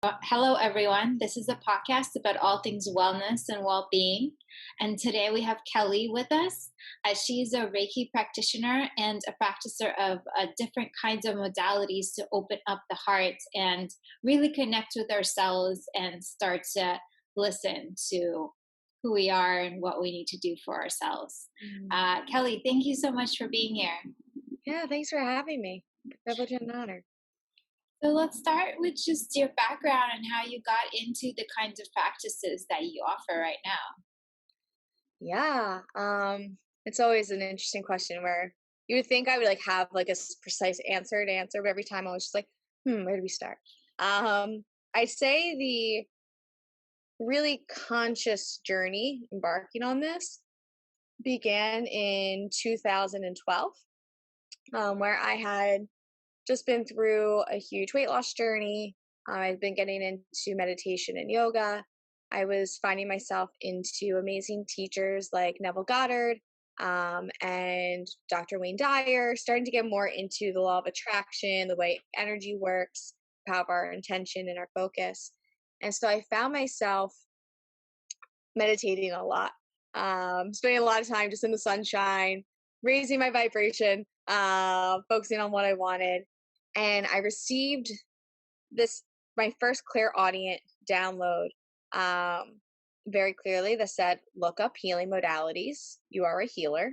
Hello, everyone. This is a podcast about all things wellness and well being. And today we have Kelly with us. She's a Reiki practitioner and a practicer of different kinds of modalities to open up the heart and really connect with ourselves and start to listen to who we are and what we need to do for ourselves. Kelly, thank you so much for being here. Yeah, thanks for having me. Privilege and honor. So let's start with just your background and how you got into the kinds of practices that you offer right now. Yeah, it's always an interesting question where you would think I would have precise answer to answer, but every time I was just like, where do we start? I'd say the really conscious journey embarking on this began in 2012, where I had just been through a huge weight loss journey. I've been getting into meditation and yoga. I was finding myself into amazing teachers like Neville Goddard and Dr. Wayne Dyer, starting to get more into the law of attraction, the way energy works, power of our intention and our focus. And so I found myself meditating a lot, spending a lot of time just in the sunshine, raising my vibration, focusing on what I wanted. And I received this, my first clairaudient download, very clearly that said, look up healing modalities. You are a healer.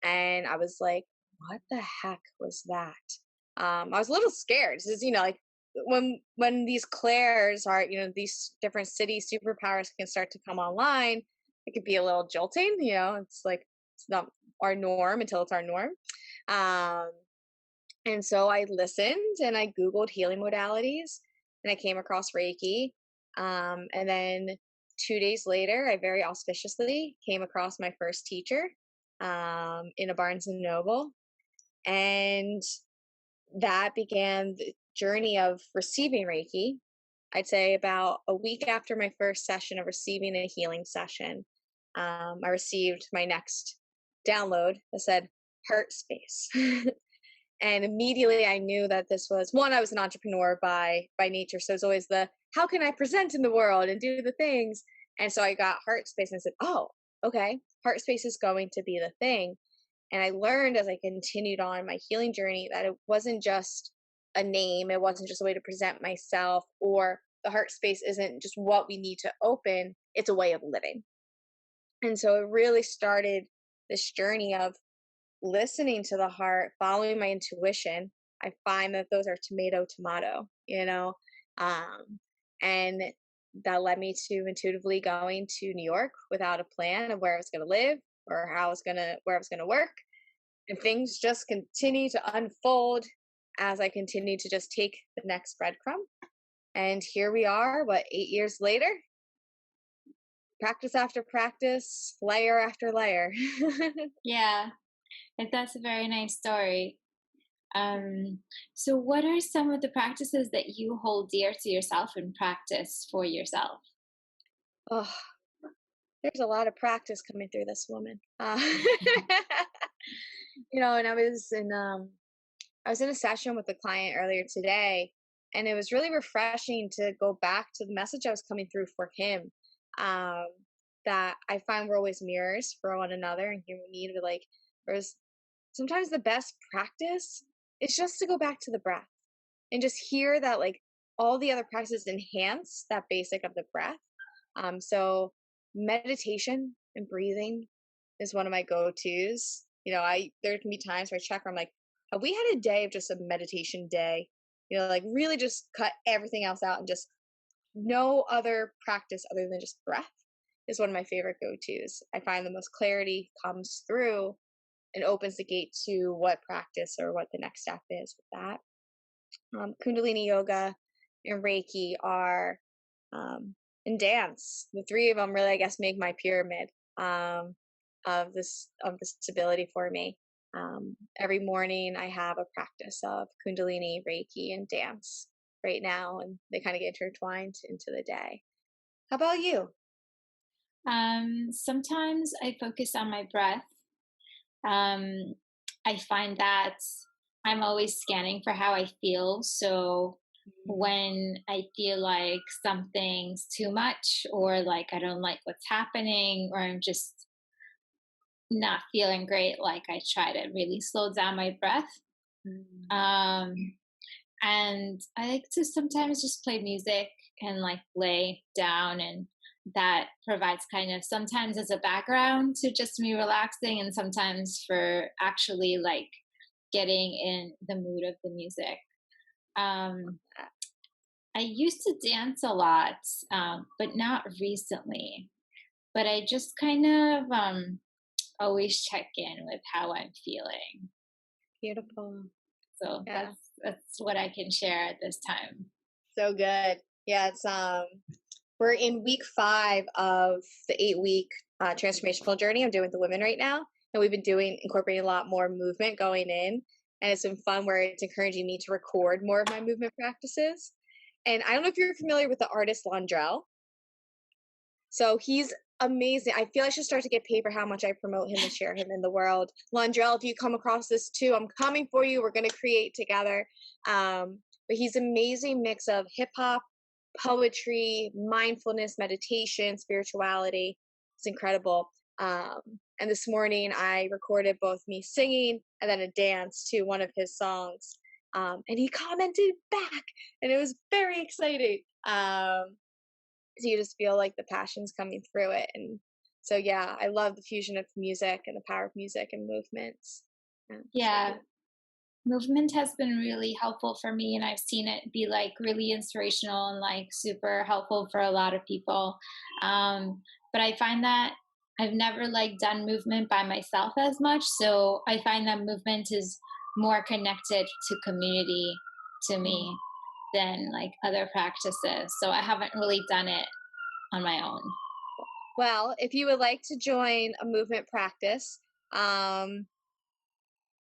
And I was like, what the heck was that? I was a little scared. This is, when these clairs are, these different city superpowers can start to come online, it could be a little jolting. It's like it's not our norm until it's our norm. And so I listened and I Googled healing modalities and I came across Reiki. And then 2 days later, I very auspiciously came across my first teacher in a Barnes and Noble. And that began the journey of receiving Reiki. I'd say about a week after my first session of receiving a healing session, I received my next download that said heart space. And immediately I knew that this was one, I was an entrepreneur by nature. So it's always the how can I present in the world and do the things. And so I got heart space and said, oh, okay, heart space is going to be the thing. And I learned as I continued on my healing journey that it wasn't just a name, it wasn't just a way to present myself, or the heart space isn't just what we need to open, it's a way of living. And so it really started this journey of listening to the heart, following my intuition. I find that those are tomato, and that led me to intuitively going to New York without a plan of where I was going to live or where I was going to work. And things just continue to unfold as I continue to just take the next breadcrumb. And here we are, 8 years later, practice after practice, layer after layer. Yeah, that's a very nice story. So, what are some of the practices that you hold dear to yourself and practice for yourself? Oh, there's a lot of practice coming through this woman. And I was in a session with a client earlier today, and it was really refreshing to go back to the message I was coming through for him. Um, that I find we're always mirrors for one another, and here we need to whereas sometimes the best practice is just to go back to the breath and just hear that all the other practices enhance that basic of the breath. So meditation and breathing is one of my go-tos. There can be times where I check where I'm like, have we had a day of just a meditation day? Really just cut everything else out and just no other practice other than just breath is one of my favorite go-tos. I find the most clarity comes through and opens the gate to what practice or what the next step is with that. Kundalini yoga and Reiki are and dance. The three of them really, I guess, make my pyramid of the stability for me. Every morning I have a practice of Kundalini, Reiki, and dance right now, and they kind of get intertwined into the day. How about you? Sometimes I focus on my breath. I find that I'm always scanning for how I feel. So Mm. when I feel like something's too much, or like I don't like what's happening, or I'm just not feeling great, like I try to really slow down my breath. Mm. Um, and I like to sometimes just play music and like lay down, and that provides kind of sometimes as a background to just me relaxing, and sometimes for actually like getting in the mood of the music. Um, I used to dance a lot, but not recently. But I just kind of always check in with how I'm feeling. Beautiful. So Yeah. that's what I can share at this time. So good. Yeah, it's we're in week 5 of the 8-week transformational journey I'm doing with the women right now. And we've been doing incorporating a lot more movement going in. And it's been fun where it's encouraging me to record more of my movement practices. And I don't know if you're familiar with the artist Londrell. So he's amazing. I feel I should start to get paid for how much I promote him and share him in the world. Londrell, if you come across this too, I'm coming for you. We're going to create together. But he's an amazing mix of hip hop, poetry, mindfulness, meditation, spirituality. It's incredible. Um, and this morning I recorded both me singing and then a dance to one of his songs. And he commented back, and it was very exciting. So you just feel like the passion's coming through it. And so, yeah, I love the fusion of music and the power of music and movements. Yeah, so Yeah, beautiful. movement has been really helpful for me, and I've seen it be like really inspirational and like super helpful for a lot of people. But I find that I've never like done movement by myself as much, so I find that movement is more connected to community to Mm. me than like other practices. So I haven't really done it on my own. Well, if you would like to join a movement practice, um,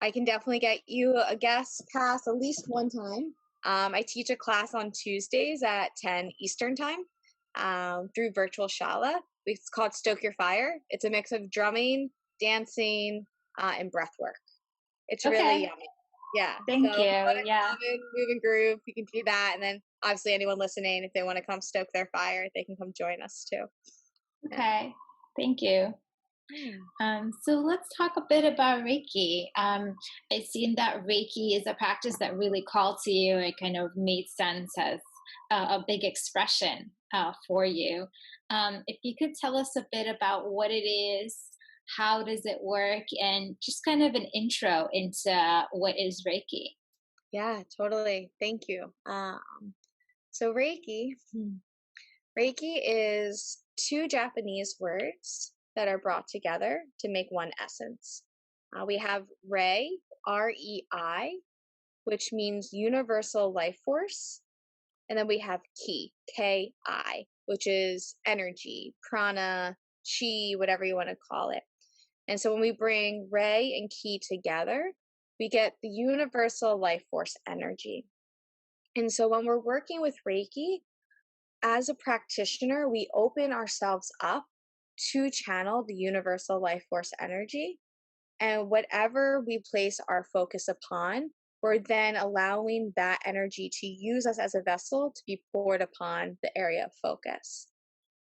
I can definitely get you a guest pass at least one time. I teach a class on Tuesdays at 10 Eastern time through Virtual Shala. It's called Stoke Your Fire. It's a mix of drumming, dancing, and breath work. It's really Okay, yummy. Yeah. So thank if you want you. to Yeah. come and move and groove, you can do that. And then obviously anyone listening, if they want to come stoke their fire, they can come join us too. Yeah. Okay, thank you. Yeah. So let's talk a bit about Reiki. It seemed that Reiki is a practice that really called to you. It kind of made sense as a big expression for you. If you could tell us a bit about what it is, how does it work, and just kind of an intro into what is Reiki. Yeah, totally. Thank you. So Reiki is two Japanese words that are brought together to make one essence. We have Rei, REI, which means universal life force. And then we have Ki, KI, which is energy, prana, chi, whatever you want to call it. And so when we bring Rei and Ki together, we get the universal life force energy. And so when we're working with Reiki, as a practitioner, we open ourselves up to channel the universal life force energy. And whatever we place our focus upon, we're then allowing that energy to use us as a vessel to be poured upon the area of focus.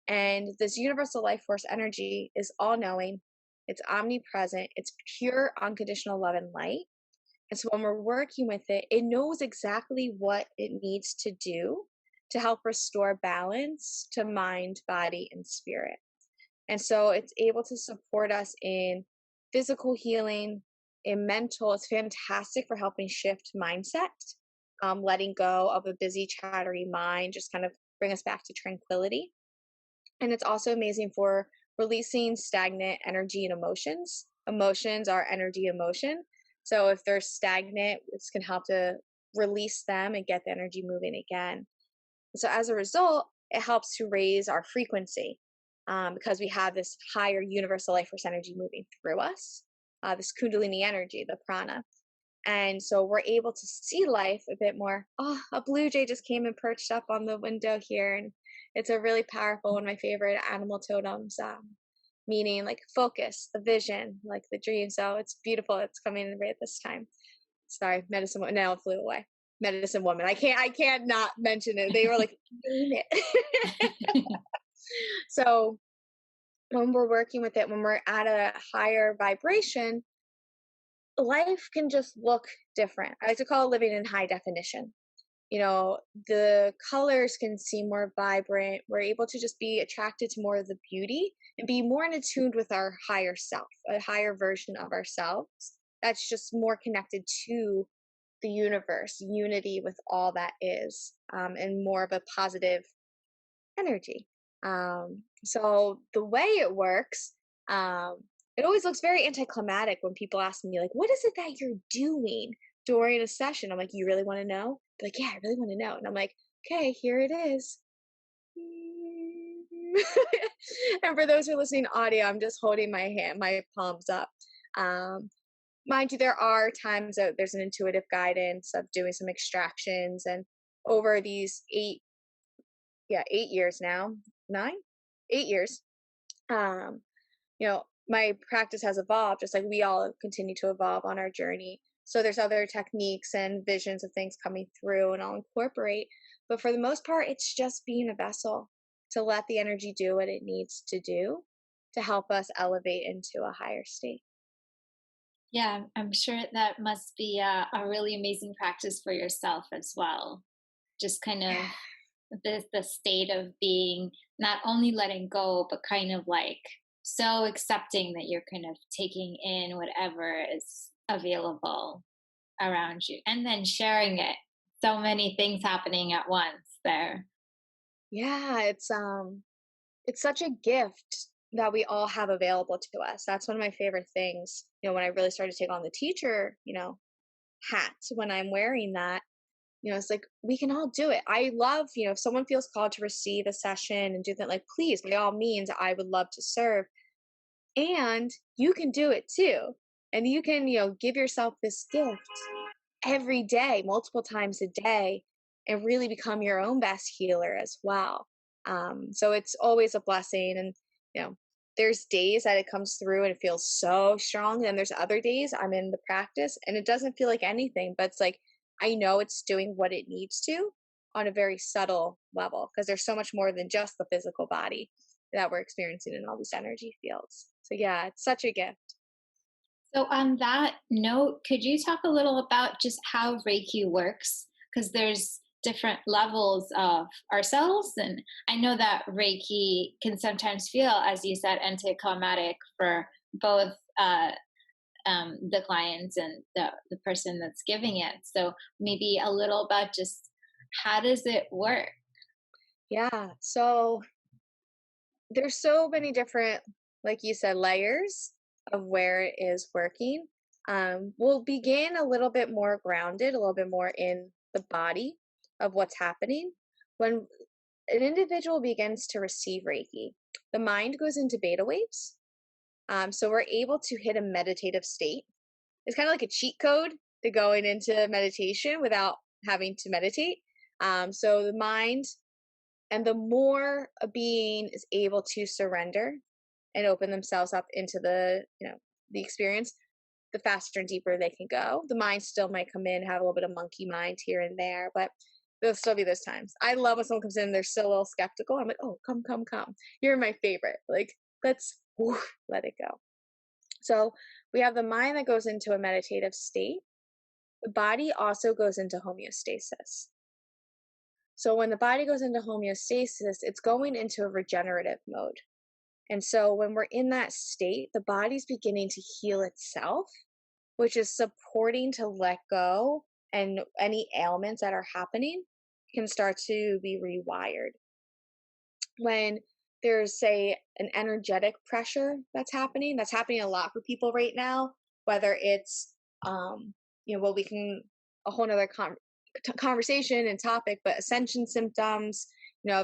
And this universal life force energy is all knowing, it's omnipresent, it's pure unconditional love and light. And so when we're working with it, it knows exactly what it needs to do to help restore balance to mind, body, and spirit. And so it's able to support us in physical healing, in mental. It's fantastic for helping shift mindset, letting go of a busy, chattery mind, just kind of bring us back to tranquility. And it's also amazing for releasing stagnant energy and emotions. Emotions are energy emotion. So if they're stagnant, this can help to release them and get the energy moving again. So as a result, it helps to raise our frequency because we have this higher universal life force energy moving through us, this kundalini energy, the prana. And so we're able to see life a bit more. Oh, a blue jay just came and perched up on the window here. And it's a really powerful, one of my favorite animal totems, meaning like focus, the vision, like the dream. So it's beautiful. It's coming in right at this time. Sorry, medicine, now it flew away. medicine woman. I can't not mention it. They were like, name it. So when we're working with it, when we're at a higher vibration, life can just look different. I like to call it living in high definition. The colors can seem more vibrant. We're able to just be attracted to more of the beauty and be more in tune with our higher self, a higher version of ourselves that's just more connected to the universe, unity with all that is, and more of a positive energy. So the way it works, um, it always looks very anticlimactic when people ask me, like, what is it that you're doing during a session? I'm like, you really want to know? They're like, yeah, I really want to know. And I'm like, okay, here it is. And for those who are listening audio, I'm just holding my palms up. Um, Mind you, there are times that there's an intuitive guidance of doing some extractions, and over these 8 years now, 9, 8 years, um, my practice has evolved just like we all continue to evolve on our journey. So there's other techniques and visions of things coming through, and I'll incorporate. But for the most part, it's just being a vessel to let the energy do what it needs to do to help us elevate into a higher state. Yeah, I'm sure that must be a really amazing practice for yourself as well. Just kind Yeah. of the state of being not only letting go, but kind of like so accepting that you're kind of taking in whatever is available around you and then sharing it. So many things happening at once there. Yeah, it's such a gift that we all have available to us. That's one of my favorite things. When I really started to take on the teacher, hat, when I'm wearing that, it's like we can all do it. I love, if someone feels called to receive a session and do that, like, please, by all means, I would love to serve. And you can do it too. And you can, give yourself this gift every day, multiple times a day, and really become your own best healer as well. So it's always a blessing. And, you know, there's days that it comes through and it feels so strong. And there's other days I'm in the practice and it doesn't feel like anything, but it's like I know it's doing what it needs to on a very subtle level because there's so much more than just the physical body that we're experiencing in all these energy fields. So, yeah, it's such a gift. So, on that note, could you talk a little about just how Reiki works? Because there's different levels of ourselves. And I know that Reiki can sometimes feel, as you said, anticlimactic for both the clients and the person that's giving it. So, maybe a little about just how does it work? Yeah. So, there's so many different, like you said, layers of where it is working. We'll begin a little bit more grounded, a little bit more in the body of what's happening. When an individual begins to receive Reiki, the mind goes into beta waves. So we're able to hit a meditative state. It's kind of like a cheat code to going into meditation without having to meditate. So the mind, and the more a being is able to surrender and open themselves up into the experience, the faster and deeper they can go. The mind still might come in, have a little bit of monkey mind here and there, but there'll still be those times. I love when someone comes in and they're still a little skeptical. I'm like, oh, come, come, come. You're my favorite. Like, let's let it go. So we have the mind that goes into a meditative state. The body also goes into homeostasis. So when the body goes into homeostasis, it's going into a regenerative mode. And so when we're in that state, the body's beginning to heal itself, which is supporting to let go, and any ailments that are happening can start to be rewired. When there's, say, an energetic pressure that's happening a lot for people right now, whether it's, well, we can, a whole nother conversation and topic, but ascension symptoms,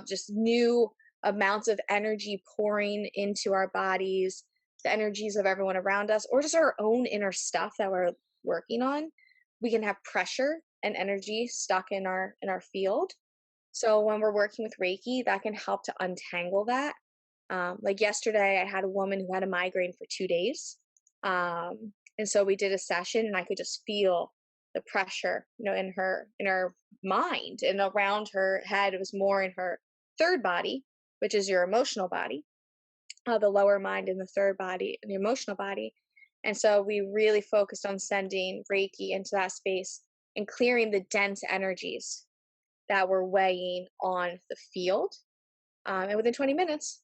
just new amounts of energy pouring into our bodies, the energies of everyone around us, or just our own inner stuff that we're working on. We can have pressure and energy stuck in our field. So when we're working with Reiki, that can help to untangle that. Like yesterday, I had a woman who had a migraine for 2 days. And so we did a session and I could just feel the pressure, in her mind, and around her head. It was more in her third body, which is your emotional body, the lower mind in the third body, and the emotional body. And so we really focused on sending Reiki into that space and clearing the dense energies that were weighing on the field. And within 20 minutes,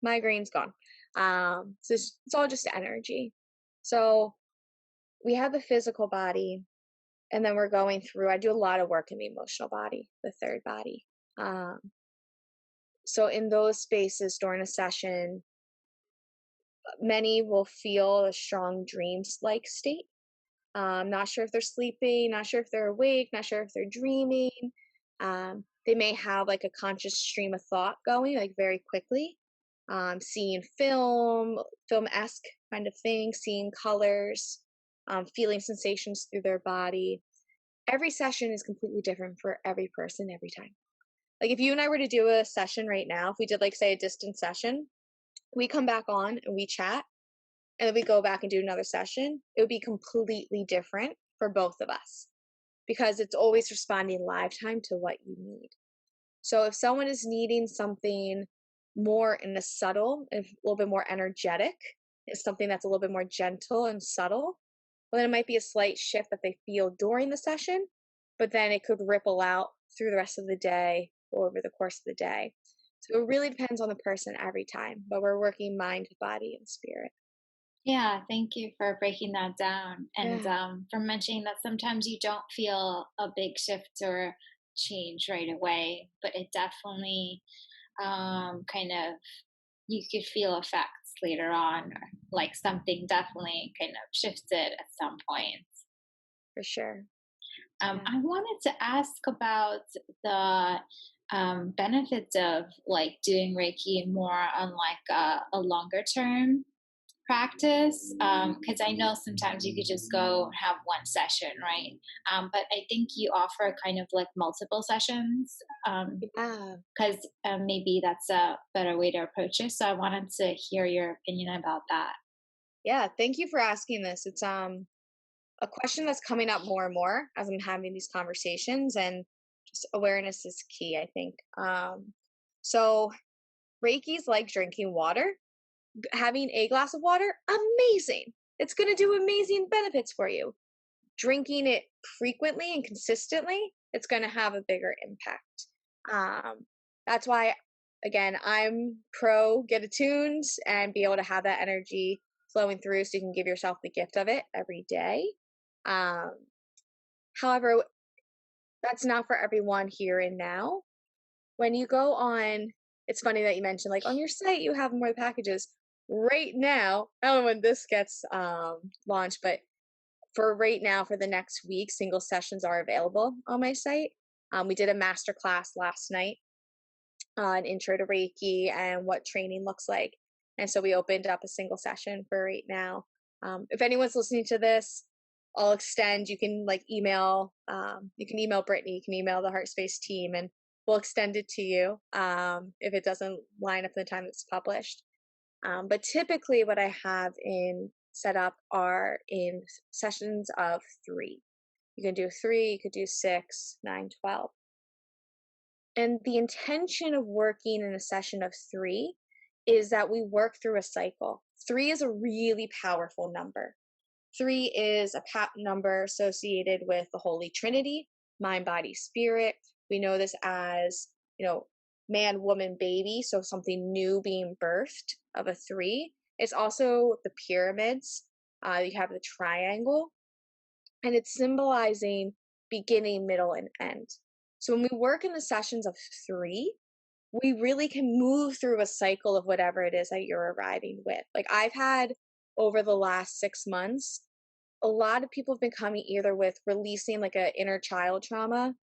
migraine's gone. So it's all just energy. So we have the physical body, and then we're going through. I do a lot of work in the emotional body, the third body. Um, so in those spaces during a session, many will feel a strong dreams like state. Not sure if they're sleeping, not sure if they're awake, not sure if they're dreaming. They may have like a conscious stream of thought going like very quickly, seeing film-esque kind of thing, seeing colors, feeling sensations through their body. Every session is completely different for every person every time. Like if you and I were to do a session right now, if we did like say a distance session, we come back on and we chat, and then we go back and do another session, it would be completely different for both of us because it's always responding live time to what you need. So if someone is needing something more in a subtle, a little bit more energetic, is something that's a little bit more gentle and subtle, well, then it might be a slight shift that they feel during the session, but then it could ripple out through the rest of the day or over the course of the day. So it really depends on the person every time, but we're working mind, body, and spirit. Yeah, thank you for breaking that down and Yeah, for mentioning that sometimes you don't feel a big shift or change right away, but it definitely kind of you could feel effects later on, or like something definitely kind of shifted at some point. for sure. Yeah. I wanted to ask about the benefits of like doing Reiki more on like a longer term practice, because I know sometimes you could just go have one session, right? But I think you offer kind of like multiple sessions, Yeah. because maybe that's a better way to approach it. So I wanted to hear your opinion about that. Yeah. Thank you for asking this. It's a question that's coming up more and more as I'm having these conversations, and just awareness is key, I think. So Reiki's like drinking water. Having a glass of water, amazing. It's going to do amazing benefits for you. Drinking it frequently and consistently, it's going to have a bigger impact. That's why, again, I'm pro get attuned and be able to have that energy flowing through so you can give yourself the gift of it every day. Um, However, that's not for everyone here and now. When you go on, it's funny that you mentioned like on your site you have more packages. Right now, I don't know when this gets launched, but for right now, for the next week, single sessions are available on my site. We did a master class last night on intro to Reiki and what training looks like. And so we opened up a single session for right now. If anyone's listening to this, I'll extend. You can email Brittany, you can email the Heart Space team, and we'll extend it to you if it doesn't line up in the time it's published. But typically, what I have in set up are in sessions of 3. You can do 3, you could do 6, 9, 12. And the intention of working in a session of 3 is that we work through a cycle. 3 is a really powerful number. 3 is a number associated with the Holy Trinity, mind, body, spirit. We know this as, man, woman, baby. So something new being birthed of a 3. It's also the pyramids. You have the triangle, and it's symbolizing beginning, middle, and end. So when we work in the sessions of 3, we really can move through a cycle of whatever it is that you're arriving with. Like I've had over the last 6 months, a lot of people have been coming either with releasing like a inner child trauma,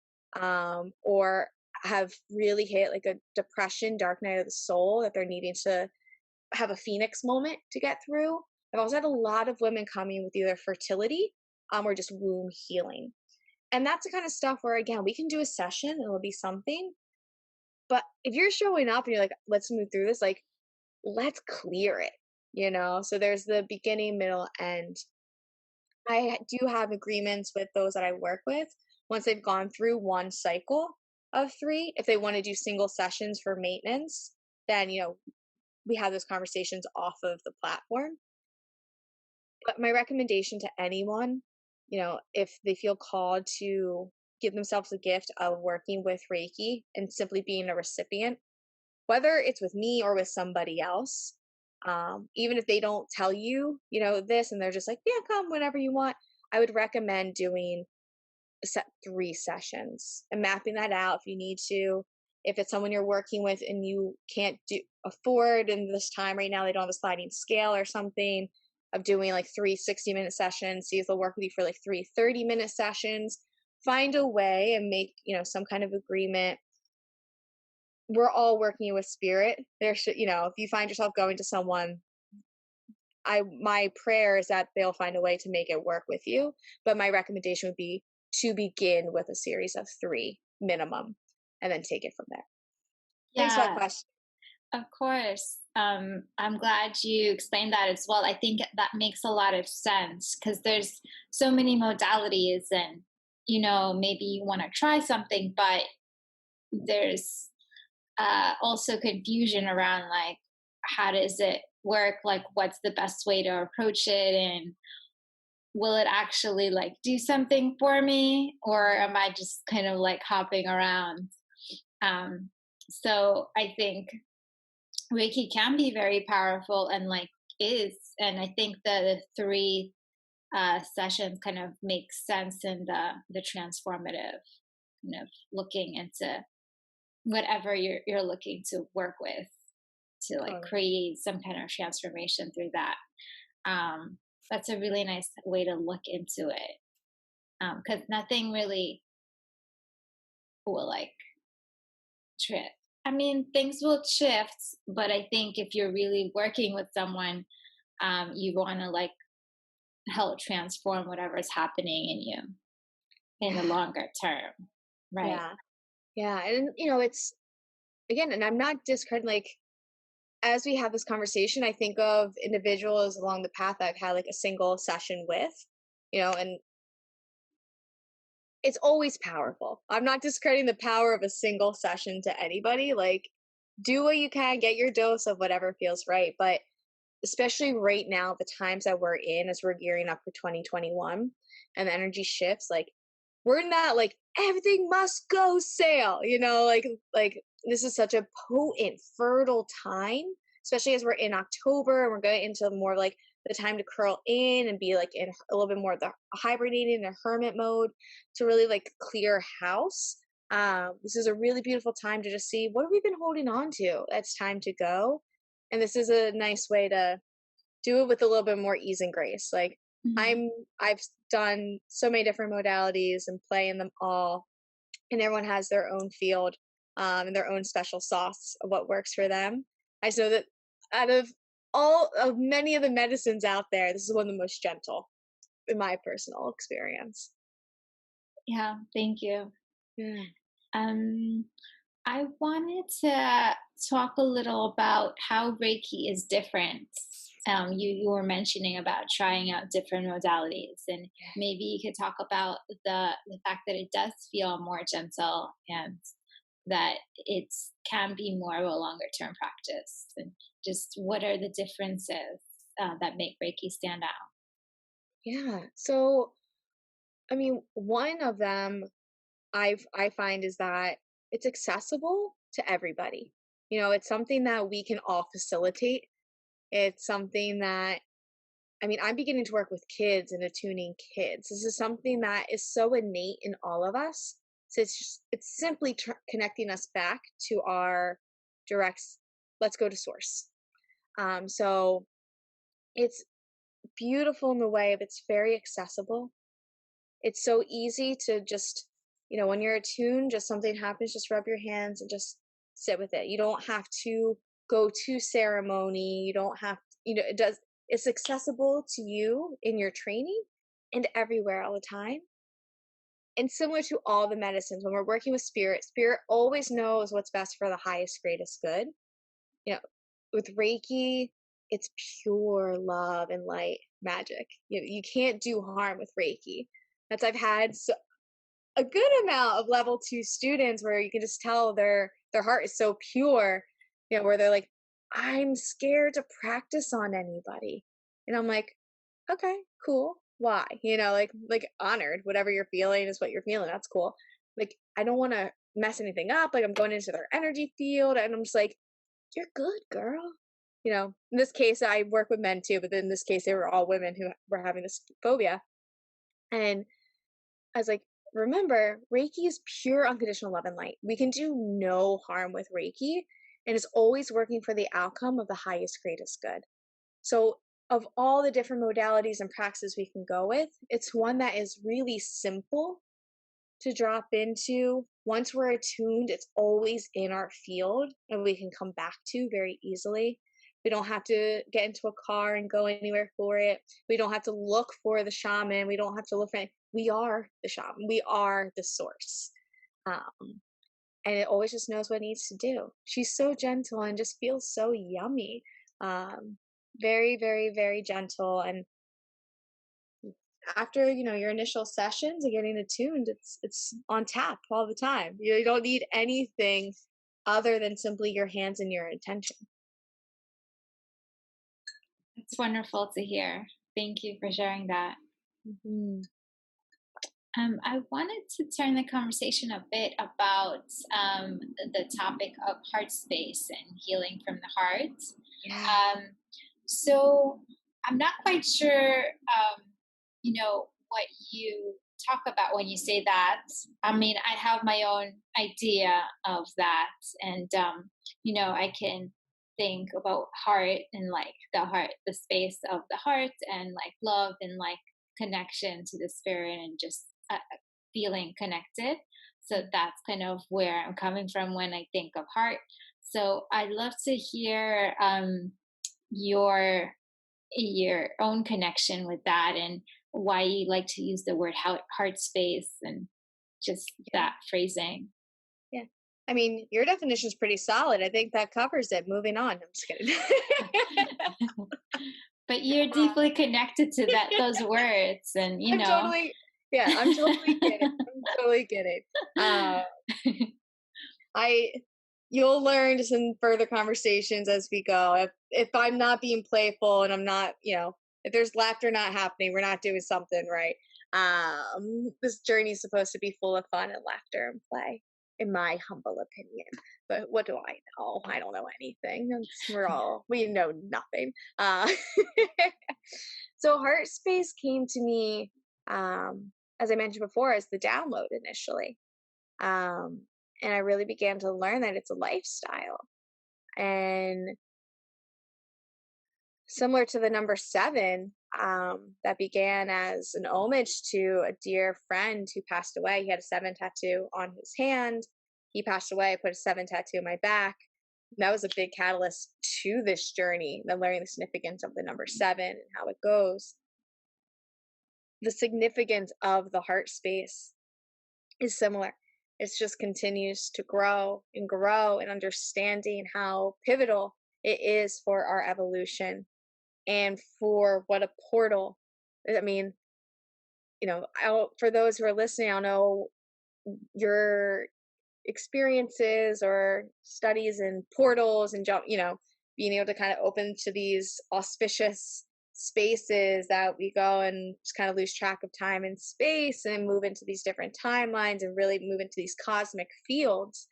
or have really hit like a depression, dark night of the soul that they're needing to have a phoenix moment to get through. I've also had a lot of women coming with either fertility, or just womb healing. And that's the kind of stuff where, again, we can do a session and it'll be something. But if you're showing up and you're like, let's move through this, like, let's clear it. So there's the beginning, middle, end. I do have agreements with those that I work with. Once they've gone through one cycle of 3, if they want to do single sessions for maintenance, then, we have those conversations off of the platform. But my recommendation to anyone, if they feel called to give themselves the gift of working with Reiki and simply being a recipient, whether it's with me or with somebody else, even if they don't tell you, this, and they're just like, yeah, come whenever you want, I would recommend doing set 3 sessions and mapping that out if you need to. If it's someone you're working with and you can't afford in this time right now, they don't have a sliding scale or something, of doing like 3 60-minute sessions, see if they'll work with you for like 3 30-minute sessions. Find a way and make, some kind of agreement. We're all working with spirit. There should, if you find yourself going to someone, my prayer is that they'll find a way to make it work with you. But my recommendation would be to begin with a series of 3 minimum and then take it from there. Thanks for that Yeah, question. of course. I'm glad you explained that as well. I think that makes a lot of sense because there's so many modalities, and maybe you want to try something, but there's also confusion around like how does it work, like what's the best way to approach it, and will it actually like do something for me, or am I just kind of like hopping around? um so I think Reiki can be very powerful and like is, and I think the 3 sessions kind of make sense in the transformative kind of looking into whatever you're looking to work with, to like Totally. create some kind of transformation through that. That's a really nice way to look into it, because nothing really will like trip. I mean, things will shift, but I think if you're really working with someone, you want to like help transform whatever's happening in you in the Yeah. longer term, right? Yeah. Yeah. And, it's, again, and I'm not discrediting, like, as we have this conversation, I think of individuals along the path I've had like a single session with, and it's always powerful. I'm not discrediting the power of a single session to anybody. Like, do what you can, get your dose of whatever feels right. But especially right now, the times that we're in as we're gearing up for 2021 and the energy shifts, like, we're not like everything must go sail, like this is such a potent, fertile time, especially as we're in October and we're going into more like the time to curl in and be like in a little bit more of the hibernating the hermit mode to really like clear house. This is a really beautiful time to just see what have we been holding on to that's time to go. And this is a nice way to do it with a little bit more ease and grace. Like, Mhm. I've done so many different modalities and play in them all, and everyone has their own field, and their own special sauce of what works for them. I just know that out of all of many of the medicines out there, this is one of the most gentle in my personal experience. Yeah, thank you. Yeah. Um, I wanted to talk a little about how Reiki is different. You were mentioning about trying out different modalities, and maybe you could talk about the fact that it does feel more gentle and that it can be more of a longer term practice. And just what are the differences that make Reiki stand out? Yeah. So, I mean, one of them I find is that it's accessible to everybody. It's something that we can all facilitate. It's something that, I mean, I'm beginning to work with kids and attuning kids. This is something that is so innate in all of us. So it's simply connecting us back to our direct. Let's go to source. So it's beautiful in the way of it's very accessible. It's so easy to just, when you're attuned, just something happens, just rub your hands and just sit with it. You don't have to go to ceremony. You don't have, it's accessible to you in your training and everywhere all the time. And similar to all the medicines, when we're working with spirit, spirit always knows what's best for the highest, greatest good. You know, with Reiki, it's pure love and light magic. You can't do harm with Reiki. That's I've had a good amount of level 2 students where you can just tell their heart is so pure, where they're like, I'm scared to practice on anybody. And I'm like, okay, cool. Why? Like honored. Whatever you're feeling is what you're feeling. That's cool. Like, I don't want to mess anything up. Like, I'm going into their energy field, and I'm just like, you're good, girl. In this case, I work with men too, but in this case, they were all women who were having this phobia. And I was like, remember, Reiki is pure unconditional love and light. We can do no harm with Reiki, and it's always working for the outcome of the highest, greatest good. So, of all the different modalities and practices we can go with, it's one that is really simple to drop into. Once we're attuned, it's always in our field and we can come back to very easily. We don't have to get into a car and go anywhere for it. We don't have to look for the shaman. We don't have to look for it. We are the shaman. We are the source. Um, and it always just knows what it needs to do. She's so gentle and just feels so yummy. Um, very, very, very gentle. And after your initial sessions and getting attuned, it's on tap all the time. You don't need anything other than simply your hands and your intention. It's wonderful to hear. Thank you for sharing that. Hmm. I wanted to turn the conversation a bit about the topic of heart space and healing from the heart. Yeah. So I'm not quite sure, what you talk about when you say that. I mean, I have my own idea of that, and I can think about heart and like the heart, the space of the heart, and like love and like connection to the spirit, and just feeling connected. So that's kind of where I'm coming from when I think of heart. So I'd love to hear your your own connection with that, and why you like to use the word heart space and just Yeah. that phrasing. Yeah. I mean, your definition is pretty solid. I think that covers it. Moving on. I'm just kidding. But you're deeply connected to those words, and I'm totally, yeah, I'm totally kidding. I'm totally kidding. Uh, I You'll learn just in further conversations as we go. If I'm not being playful and I'm not, if there's laughter not happening, we're not doing something right. This journey is supposed to be full of fun and laughter and play, in my humble opinion. But what do I know? I don't know anything. We know nothing. So heart space came to me, as I mentioned before, as the download initially. Um, and I really began to learn that it's a lifestyle. And similar to the number 7, that began as an homage to a dear friend who passed away. He had a 7 tattoo on his hand. He passed away. I put a 7 tattoo on my back. And that was a big catalyst to this journey, and learning the significance of the number 7 and how it goes. The significance of the heart space is similar. It just continues to grow and understanding how pivotal it is for our evolution and for what a portal. I mean, for those who are listening, I don't know your experiences or studies in portals and being able to kind of open to these auspicious spaces that we go and just kind of lose track of time and space and move into these different timelines and really move into these cosmic fields.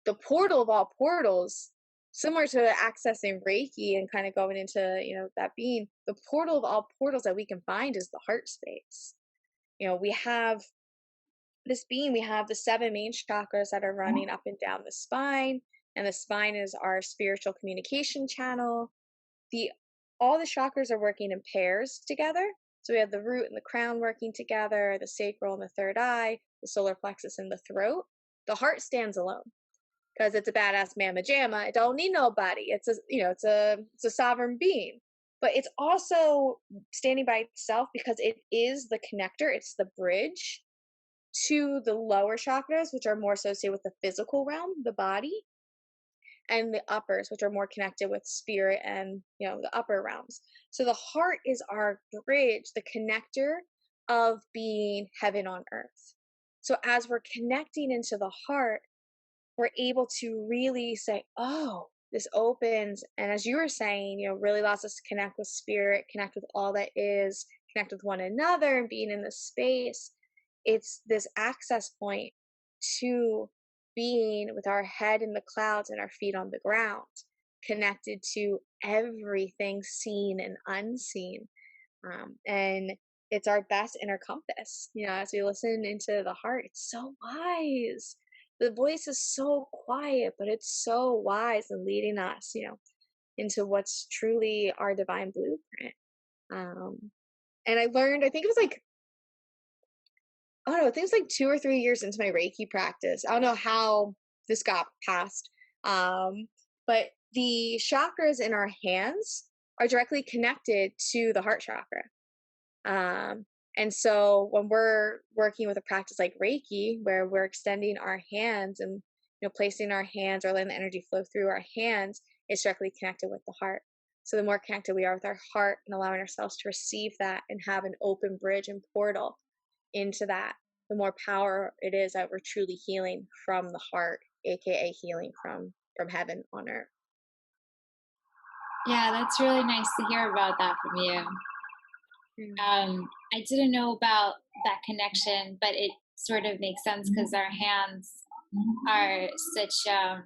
The portal of all portals, similar to accessing Reiki and kind of going into, that being, the portal of all portals that we can find is the heart space. We have we have the 7 main chakras that are running up and down the spine, and the spine is our spiritual communication channel. All the chakras are working in pairs together. So we have the root and the crown working together, the sacral and the third eye, the solar plexus and the throat. The heart stands alone because it's a badass mamma jamma. It don't need nobody. It's a sovereign being. But it's also standing by itself because it is the connector, it's the bridge to the lower chakras, which are more associated with the physical realm, the body. and the uppers, which are more connected with spirit and, the upper realms. So the heart is our bridge, the connector of being heaven on earth. So as we're connecting into the heart, we're able to really say, oh, this opens. And as you were saying, really allows us to connect with spirit, connect with all that is, connect with one another and being in this space. It's this access point to being with our head in the clouds and our feet on the ground, connected to everything seen and unseen. And it's our best inner compass, as we listen into the heart. It's so wise. The voice is so quiet, but it's so wise and leading us, into what's truly our divine blueprint. And I learned, I think it was like, I don't know, I think it was like 2 or 3 years into my Reiki practice. I don't know how this got passed. But the chakras in our hands are directly connected to the heart chakra. And so when we're working with a practice like Reiki, where we're extending our hands and placing our hands or letting the energy flow through our hands, it's directly connected with the heart. So the more connected we are with our heart and allowing ourselves to receive that and have an open bridge and portal into that, the more power it is that we're truly healing from the heart, aka healing from heaven on earth. Yeah, that's really nice to hear about that from you. I didn't know about that connection, but it sort of makes sense because our hands are such uh,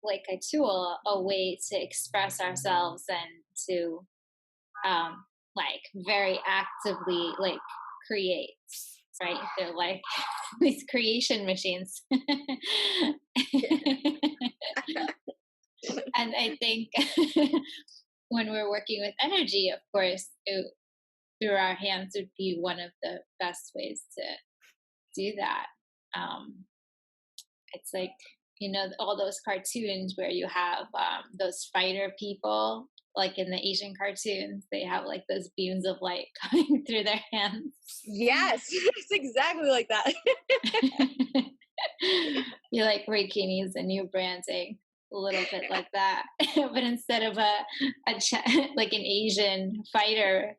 like a tool, a way to express ourselves and to like very actively like create. Right? They're like these creation machines. And I think when we're working with energy, of course, through our hands would be one of the best ways to do that. It's like, all those cartoons where you have those fighter people, like in the Asian cartoons, they have like those beams of light coming through their hands. Yes, it's exactly like that. You're like Reiki needs a new branding, a little bit like that, but instead of like an Asian fighter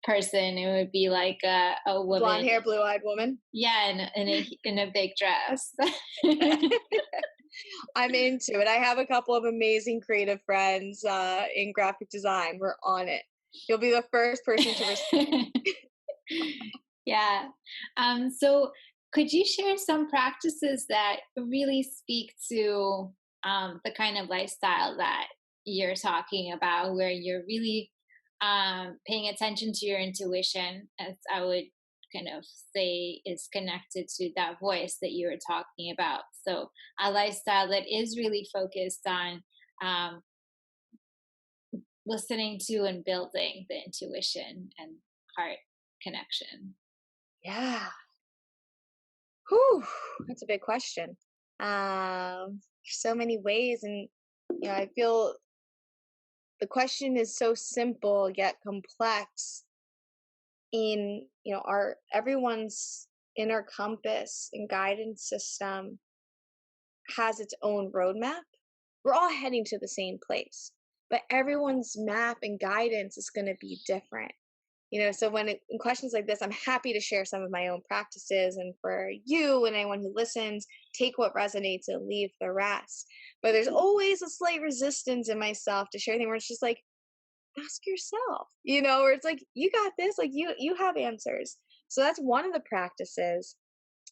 person, it would be like a woman, blonde hair, blue-eyed woman. Yeah, in a big dress. I'm into it. I have a couple of amazing creative friends in graphic design. We're on it. You'll be the first person to receive. Yeah. So could you share some practices that really speak to the kind of lifestyle that you're talking about, where you're really paying attention to your intuition, as I would kind of say is connected to that voice that you were talking about? So a lifestyle that is really focused on um, listening to and building the intuition and heart connection. Yeah. Whew, that's a big question. So many ways, and I feel the question is so simple yet complex. In our everyone's inner compass and guidance system has its own roadmap. We're all heading to the same place, but everyone's map and guidance is going to be different. So in questions like this, I'm happy to share some of my own practices, and for you and anyone who listens, take what resonates and leave the rest. But there's always a slight resistance in myself to share anything where it's just like, ask yourself, where it's like, you got this, like you have answers. So that's one of the practices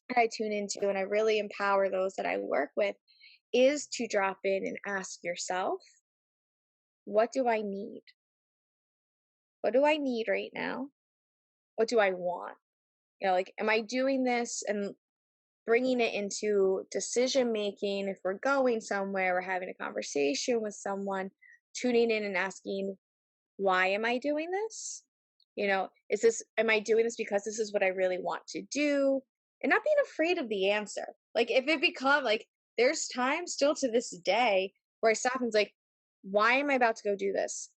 that I tune into, and I really empower those that I work with, is to drop in and ask yourself, what do I need? What do I need right now? What do I want? Like, am I doing this and bringing it into decision making? If we're going somewhere, we're having a conversation with someone, tuning in and asking, why am I doing this? Am I doing this because this is what I really want to do? And not being afraid of the answer. Like, if it become like, there's times still to this day where I stop and it's like, why am I about to go do this?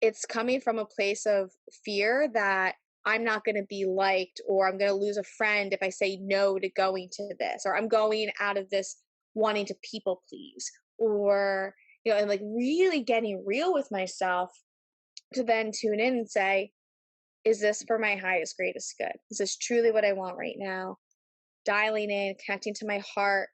It's coming from a place of fear that I'm not going to be liked, or I'm going to lose a friend if I say no to going to this, or I'm going out of this wanting to people please, or, and like really getting real with myself to then tune in and say, is this for my highest, greatest good? Is this truly what I want right now? Dialing in, connecting to my heart,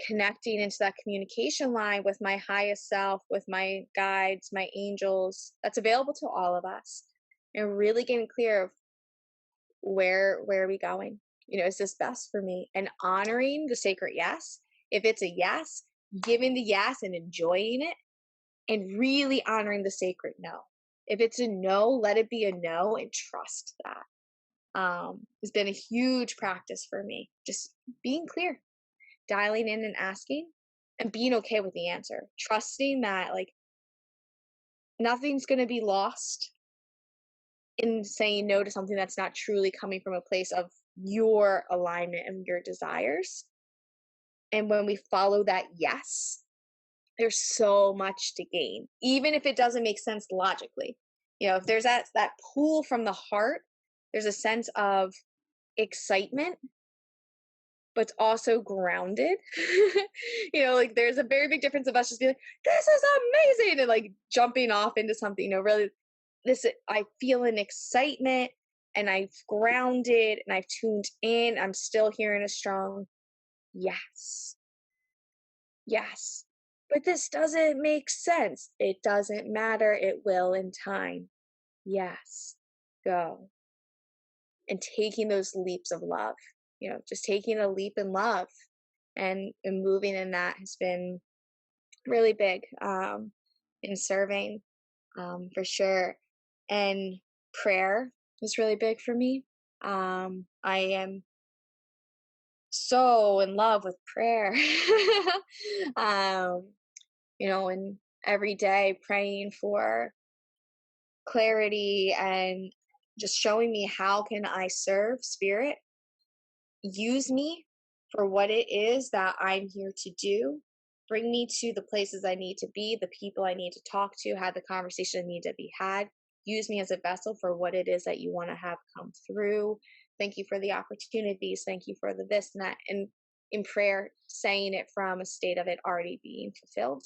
connecting into that communication line with my highest self, with my guides, my angels, that's available to all of us, and really getting clear of where are we going? Is this best for me? And honoring the sacred yes. If it's a yes, giving the yes and enjoying it, and really honoring the sacred no. If it's a no, let it be a no and trust that. Has been a huge practice for me. Just being clear, dialing in and asking, and being okay with the answer. Trusting that like nothing's gonna be lost in saying no to something that's not truly coming from a place of your alignment and your desires. And when we follow that yes, there's so much to gain, even if it doesn't make sense logically. If there's that pull from the heart, there's a sense of excitement, but it's also grounded. Like there's a very big difference of us just being like, this is amazing, and like jumping off into something, really I feel an excitement, and I've grounded and I've tuned in. I'm still hearing a strong yes. Yes. But this doesn't make sense. It doesn't matter. It will in time. Yes. Go. And taking those leaps of love, just taking a leap in love, and moving in that has been really big, in serving, for sure. And prayer is really big for me. I am so in love with prayer. um, and every day praying for clarity and just showing me how can I serve spirit, use me for what it is that I'm here to do, bring me to the places I need to be, the people I need to talk to, have the conversation need to be had. Use me as a vessel for what it is that you want to have come through. Thank you for the opportunities. Thank you for the this and that. And in prayer, saying it from a state of it already being fulfilled.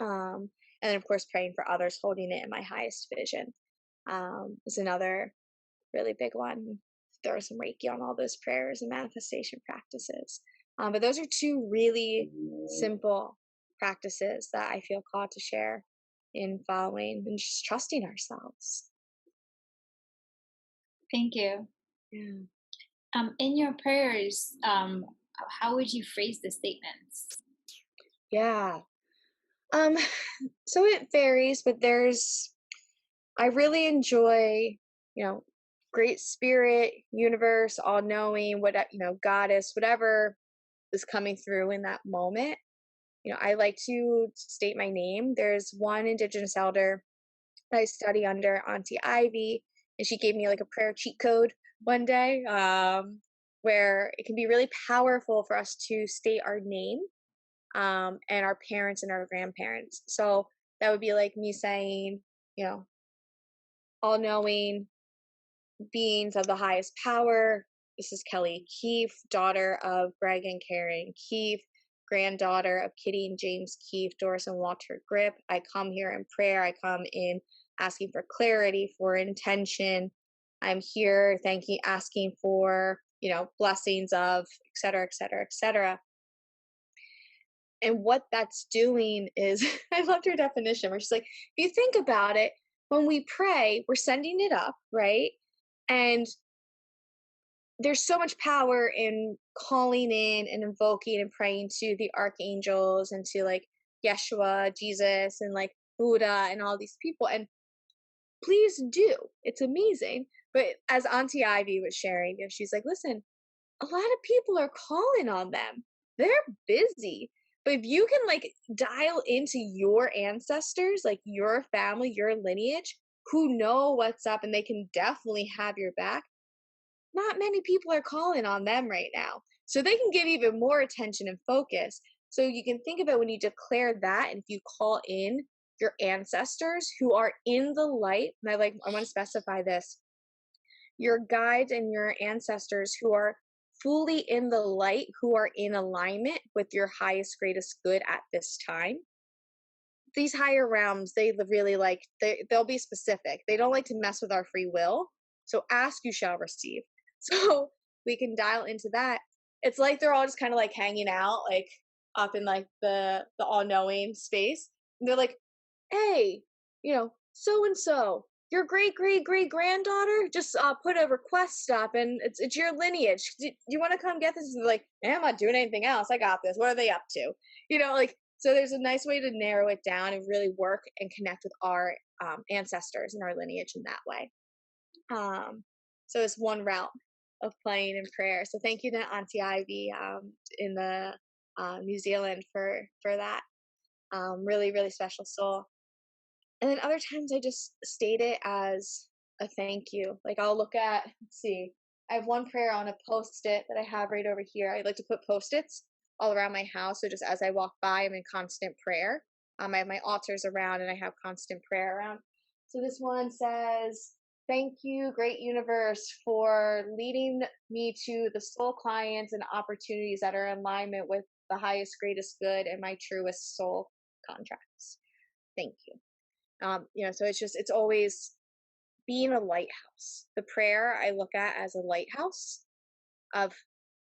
And then, of course, praying for others, holding it in my highest vision, is another really big one. Throw some Reiki on all those prayers and manifestation practices. But those are two really simple practices that I feel called to share in following and just trusting ourselves. Thank you. Yeah. In your prayers, how would you phrase the statements? Yeah. So it varies, but I really enjoy, great spirit, universe, all knowing, what, goddess, whatever is coming through in that moment. I like to state my name. There's one Indigenous elder I study under, Auntie Ivy, and she gave me like a prayer cheat code one day, where it can be really powerful for us to state our name, and our parents and our grandparents. So that would be like me saying, all knowing beings of the highest power. This is Kelly Keefe, daughter of Greg and Karen Keefe, granddaughter of Kitty and James Keefe, Doris and Walter Grip. I come here in prayer. I come in asking for clarity, for intention. I'm here asking for, blessings of, et cetera, et cetera, et cetera. And what that's doing is, I loved her definition where she's like, if you think about it, when we pray, we're sending it up, right? And there's so much power in calling in and invoking and praying to the archangels and to like Yeshua, Jesus, and like Buddha and all these people. And please do. It's amazing. But as Auntie Ivy was sharing, she's like, listen, a lot of people are calling on them. They're busy. But if you can like dial into your ancestors, like your family, your lineage, who know what's up and they can definitely have your back, not many people are calling on them right now. So they can give even more attention and focus. So you can think of it when you declare that, and if you call in your ancestors who are in the light, and I want to specify this, your guides and your ancestors who are fully in the light, who are in alignment with your highest, greatest good at this time. These higher realms, they really like, they'll be specific. They don't like to mess with our free will. So ask, you shall receive. So we can dial into that. It's like they're all just kind of like hanging out, like up in like the all-knowing space. And they're like, hey, so and so, your great great great granddaughter just put a request up, and it's your lineage. Do you want to come get this? And they're like, I'm not doing anything else. I got this. What are they up to? Like, so there's a nice way to narrow it down and really work and connect with our ancestors and our lineage in that way. So it's one route of playing in prayer. So thank you to Auntie Ivy in the New Zealand for that. Really, really special soul. And then other times I just state it as a thank you. Like I'll look at, let's see, I have one prayer on a post-it that I have right over here. I like to put post-its all around my house. So just as I walk by, I'm in constant prayer. I have my altars around and I have constant prayer around. So this one says, thank you, great universe, for leading me to the soul clients and opportunities that are in alignment with the highest, greatest good and my truest soul contracts. Thank you. So it's always being a lighthouse. The prayer I look at as a lighthouse of,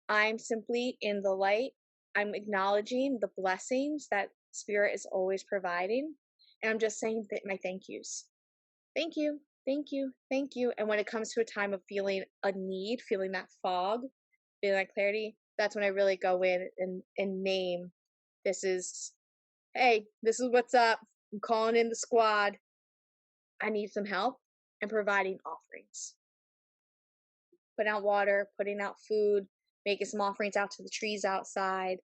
I'm simply in the light. I'm acknowledging the blessings that spirit is always providing. And I'm just saying my thank yous. Thank you, thank you, thank you. And when it comes to a time of feeling a need, feeling that fog, feeling that clarity, that's when I really go in and name, hey, this is what's up. I'm calling in the squad. I need some help, and providing offerings. Putting out water, putting out food, making some offerings out to the trees outside,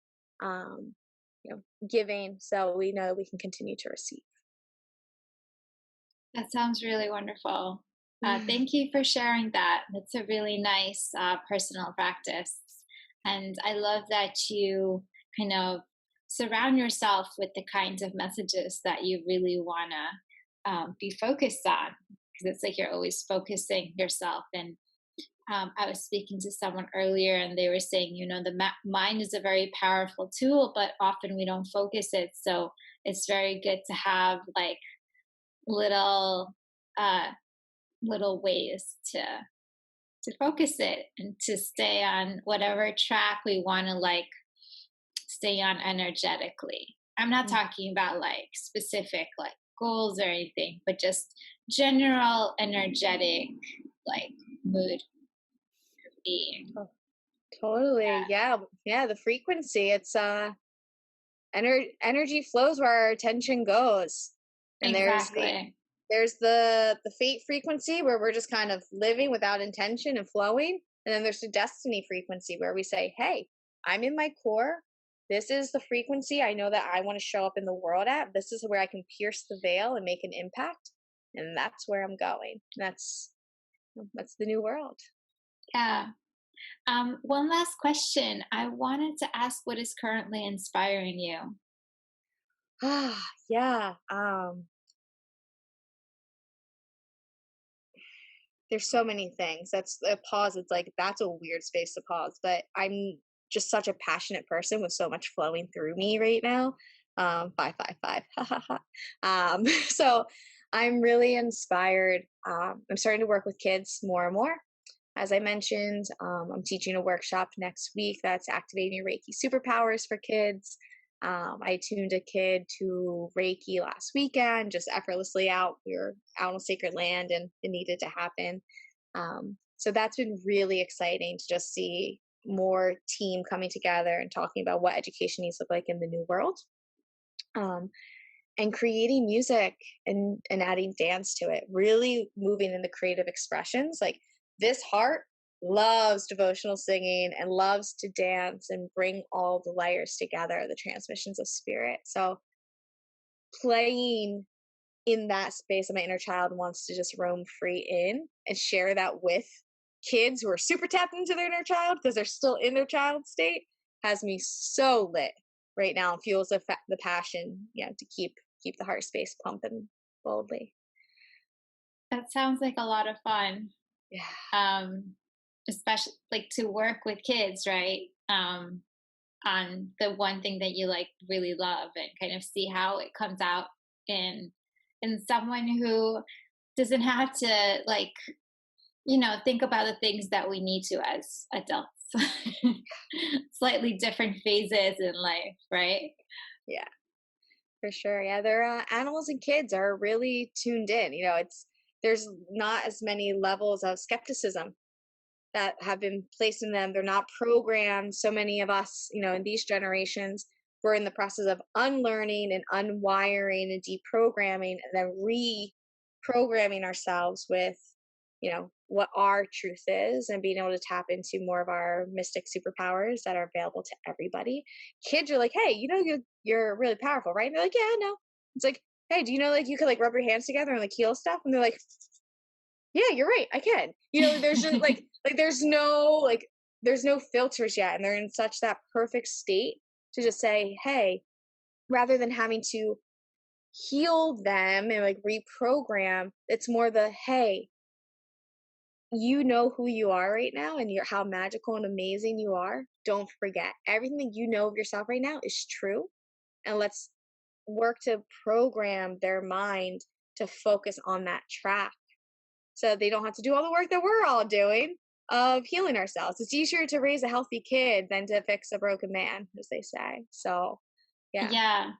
giving, so we know we can continue to receive. That sounds really wonderful. Thank you for sharing that. It's a really nice personal practice. And I love that you kind of surround yourself with the kinds of messages that you really want to be focused on. Because it's like you're always focusing yourself. And I was speaking to someone earlier and they were saying, the mind is a very powerful tool, but often we don't focus it. So it's very good to have like little uh little ways to focus it and to stay on whatever track we want to like stay on energetically. I'm not talking about like specific like goals or anything, but just general energetic like mood being. Oh, totally. Yeah, the frequency, it's energy flows where our attention goes. And Exactly. there's the fate frequency, where we're just kind of living without intention and flowing. And then there's the destiny frequency, where we say, hey, I'm in my core. This is the frequency I know that I want to show up in the world at. This is where I can pierce the veil and make an impact. And that's where I'm going. That's the new world. Yeah. One last question. I wanted to ask what is currently inspiring you? Yeah. There's so many things. That's a pause. It's like, that's a weird space to pause, but I'm just such a passionate person with so much flowing through me right now. 555. Ha ha ha. So I'm really inspired. I'm starting to work with kids more and more. As I mentioned, I'm teaching a workshop next week that's activating your Reiki superpowers for kids. I tuned a kid to Reiki last weekend, just effortlessly out. We were out on sacred land and it needed to happen. So that's been really exciting to just see more team coming together and talking about what education needs to look like in the new world. And creating music and adding dance to it, really moving in the creative expressions. Like, this heart loves devotional singing and loves to dance and bring all the layers together, the transmissions of spirit. So playing in that space that my inner child wants to just roam free in, and share that with kids who are super tapped into their inner child because they're still in their child state, has me so lit right now, and fuels the passion, to keep the heart space pumping boldly. That sounds like a lot of fun. Yeah. especially like to work with kids, right? On the one thing that you like really love and kind of see how it comes out in someone who doesn't have to like think about the things that we need to as adults. Slightly different phases in life, right? Yeah, for sure. Yeah, their animals and kids are really tuned in. There's not as many levels of skepticism that have been placed in them. They're not programmed. So many of us, in these generations, we're in the process of unlearning and unwiring and deprogramming and then reprogramming ourselves with, what our truth is and being able to tap into more of our mystic superpowers that are available to everybody. Kids are like, hey, you're really powerful, right? And they're like, yeah, I know. It's like, hey, do you know like you could like rub your hands together and like heal stuff? And they're like, yeah, you're right, I can. There's just like there's no filters yet, and they're in such that perfect state to just say, hey, rather than having to heal them and like reprogram, it's more the hey, you know who you are right now and you're how magical and amazing you are. Don't forget. Everything that you know of yourself right now is true. And let's work to program their mind to focus on that track so they don't have to do all the work that we're all doing of healing ourselves. It's easier to raise a healthy kid than to fix a broken man, as they say. So, yeah. Yeah,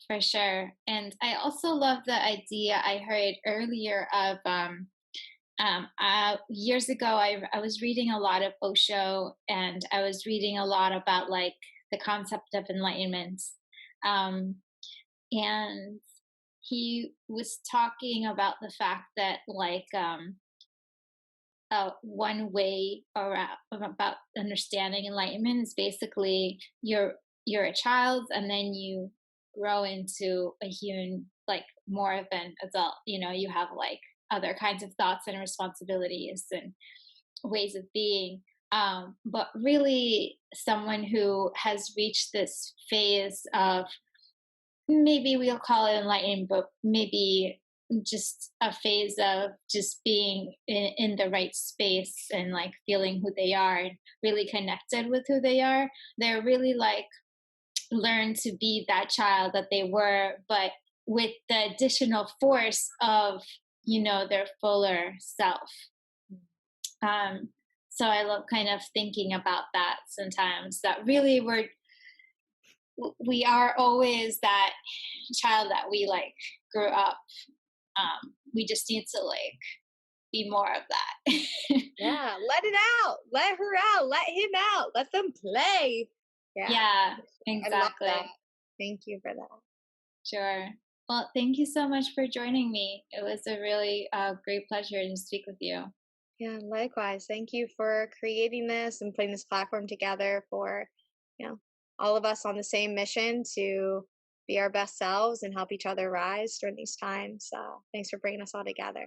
for sure. And I also love the idea I heard earlier of years ago. I was reading a lot of Osho, and I was reading a lot about like the concept of enlightenment. Um, and he was talking about the fact that like one way around about understanding enlightenment is basically you're a child and then you grow into a human, like more of an adult. You have like other kinds of thoughts and responsibilities and ways of being, but really someone who has reached this phase of, maybe we'll call it enlightened, but maybe just a phase of just being in the right space and like feeling who they are and really connected with who they are. They're really like learn to be that child that they were, but with the additional force of, their fuller self. So I love kind of thinking about that sometimes, that really we are always that child that we like grew up. We just need to like be more of that. Yeah, let it out. Let her out. Let him out. Let them play. Yeah, Yeah, I love that. exactly. Thank you for that. Sure. Well, thank you so much for joining me. It was a really great pleasure to speak with you. Yeah, likewise. Thank you for creating this and putting this platform together for, you know, all of us on the same mission to be our best selves and help each other rise during these times. So thanks for bringing us all together.